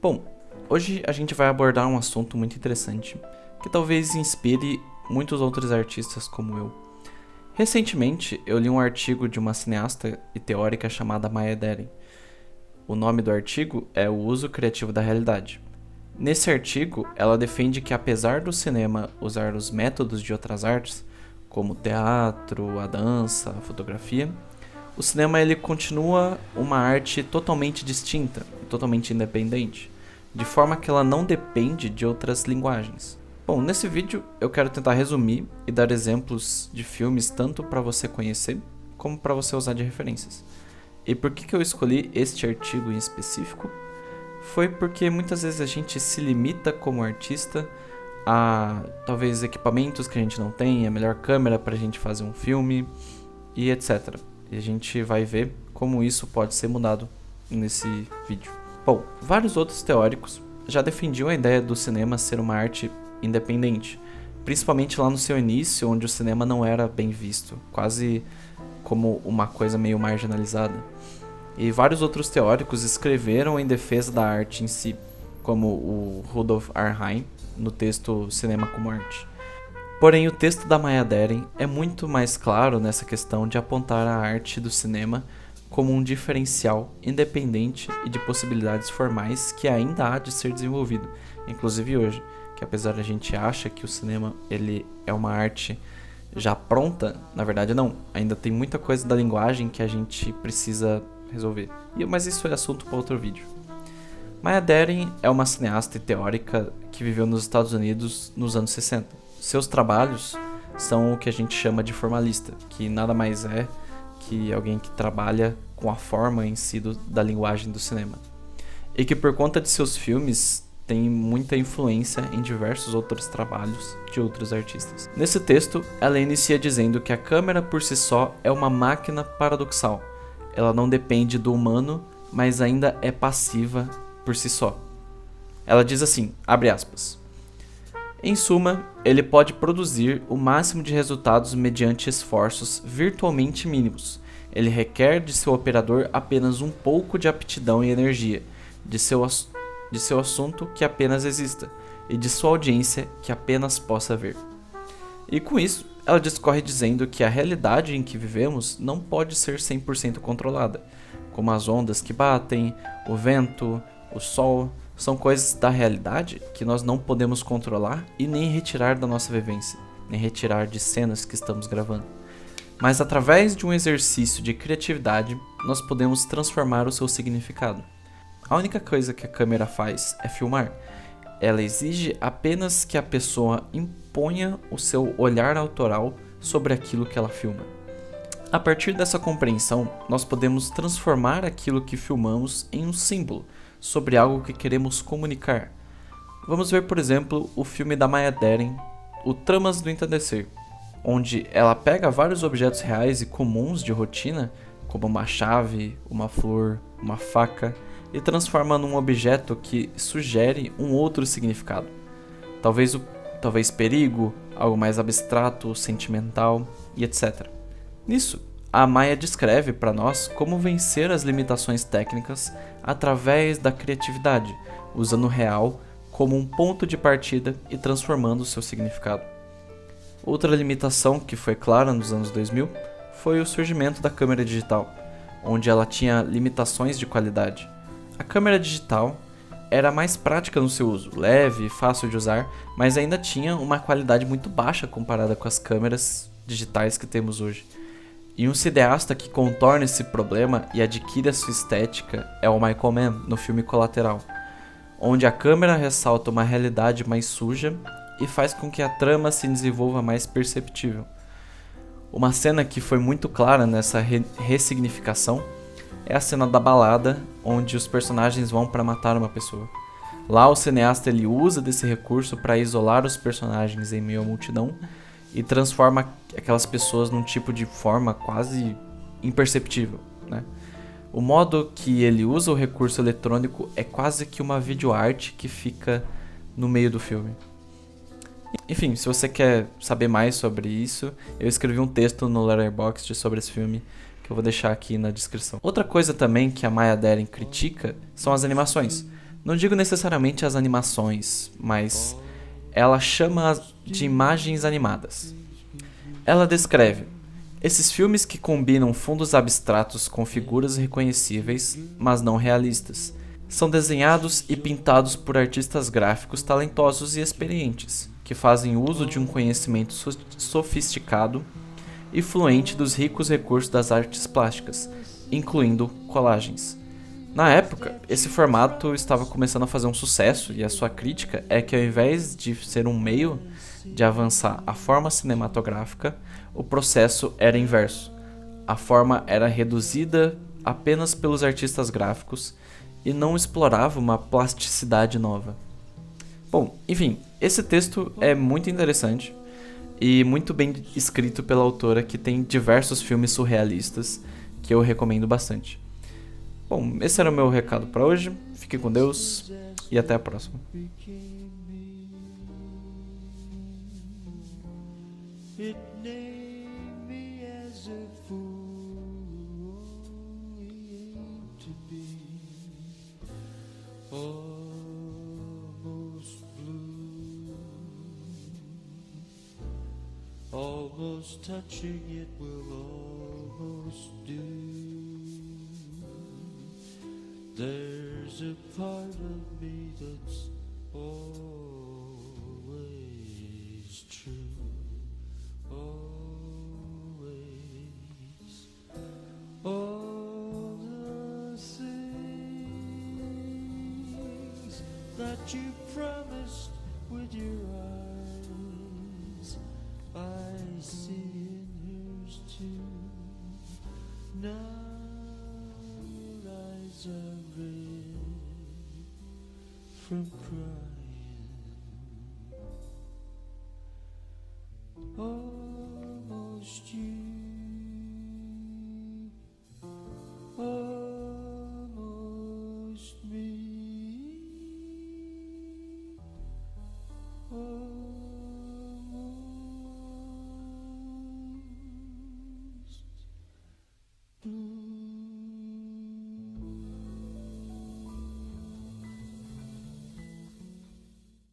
Bom, hoje a gente vai abordar um assunto muito interessante que talvez inspire muitos outros artistas como eu. Recentemente, eu li um artigo de uma cineasta e teórica chamada Maya Deren. O nome do artigo é O Uso Criativo da Realidade. Nesse artigo, ela defende que apesar do cinema usar os métodos de outras artes, como o teatro, a dança, a fotografia, o cinema ele continua uma arte totalmente distinta, totalmente independente, de forma que ela não depende de outras linguagens. Bom, nesse vídeo eu quero tentar resumir e dar exemplos de filmes tanto para você conhecer como para você usar de referências. E por que eu escolhi este artigo em específico? Foi porque muitas vezes a gente se limita como artista a talvez equipamentos que a gente não tem, a melhor câmera para a gente fazer um filme e etc. E a gente vai ver como isso pode ser mudado nesse vídeo. Bom, vários outros teóricos já defendiam a ideia do cinema ser uma arte independente, principalmente lá no seu início, onde o cinema não era bem visto, quase como uma coisa meio marginalizada. E vários outros teóricos escreveram em defesa da arte em si, como o Rudolf Arnheim, no texto Cinema como Arte. Porém, o texto da Maya Deren é muito mais claro nessa questão de apontar a arte do cinema como um diferencial independente e de possibilidades formais que ainda há de ser desenvolvido, inclusive hoje, que apesar da gente acha que o cinema ele é uma arte já pronta, na verdade não, ainda tem muita coisa da linguagem que a gente precisa resolver. Mas isso é assunto para outro vídeo. Maya Deren é uma cineasta e teórica que viveu nos Estados Unidos nos anos 60. Seus trabalhos são o que a gente chama de formalista, que nada mais é que alguém que trabalha com a forma em si da linguagem do cinema. E que por conta de seus filmes tem muita influência em diversos outros trabalhos de outros artistas. Nesse texto, ela inicia dizendo que a câmera por si só é uma máquina paradoxal. Ela não depende do humano, mas ainda é passiva por si só. Ela diz assim, abre aspas, em suma, ele pode produzir o máximo de resultados mediante esforços virtualmente mínimos. Ele requer de seu operador apenas um pouco de aptidão e energia, de seu assunto que apenas exista, e de sua audiência que apenas possa ver. E com isso, ela discorre dizendo que a realidade em que vivemos não pode ser 100% controlada, como as ondas que batem, o vento, o sol, são coisas da realidade que nós não podemos controlar e nem retirar da nossa vivência, nem retirar de cenas que estamos gravando. Mas através de um exercício de criatividade, nós podemos transformar o seu significado. A única coisa que a câmera faz é filmar. Ela exige apenas que a pessoa imponha o seu olhar autoral sobre aquilo que ela filma. A partir dessa compreensão, nós podemos transformar aquilo que filmamos em um símbolo sobre algo que queremos comunicar. Vamos ver, por exemplo, o filme da Maya Deren, O Tramas do Entardecer, onde ela pega vários objetos reais e comuns de rotina, como uma chave, uma flor, uma faca, e transforma num objeto que sugere um outro significado. Talvez perigo, algo mais abstrato, sentimental e etc. Nisso, a Maya descreve para nós como vencer as limitações técnicas através da criatividade, usando o real como um ponto de partida e transformando o seu significado. Outra limitação que foi clara nos anos 2000 foi o surgimento da câmera digital, onde ela tinha limitações de qualidade. A câmera digital era mais prática no seu uso, leve e fácil de usar, mas ainda tinha uma qualidade muito baixa comparada com as câmeras digitais que temos hoje. E um cineasta que contorna esse problema e adquire a sua estética é o Michael Mann, no filme Colateral, onde a câmera ressalta uma realidade mais suja e faz com que a trama se desenvolva mais perceptível. Uma cena que foi muito clara nessa ressignificação é a cena da balada, onde os personagens vão para matar uma pessoa. Lá o cineasta ele usa desse recurso para isolar os personagens em meio à multidão e transforma aquelas pessoas num tipo de forma quase imperceptível, né? O modo que ele usa o recurso eletrônico é quase que uma videoarte que fica no meio do filme. Enfim, se você quer saber mais sobre isso, eu escrevi um texto no Letterboxd sobre esse filme que eu vou deixar aqui na descrição. Outra coisa também que a Maya Deren critica são as animações. Não digo necessariamente as animações, mas ela chama de imagens animadas. Ela descreve esses filmes que combinam fundos abstratos com figuras reconhecíveis, mas não realistas. São desenhados e pintados por artistas gráficos talentosos e experientes, que fazem uso de um conhecimento sofisticado e fluente dos ricos recursos das artes plásticas, incluindo colagens. Na época, esse formato estava começando a fazer um sucesso e a sua crítica é que ao invés de ser um meio de avançar a forma cinematográfica, o processo era inverso. A forma era reduzida apenas pelos artistas gráficos e não explorava uma plasticidade nova. Bom, enfim, esse texto é muito interessante e muito bem escrito pela autora, que tem diversos filmes surrealistas que eu recomendo bastante. Bom, esse era o meu recado para hoje. Fique com Deus e até a próxima. It named me as a fool to be almost blue, almost touching it will almost do. There's a part of me that's always true. Always, all the things that you promised with your eyes, I see in yours too. Now your eyes are red from crying. Almost you.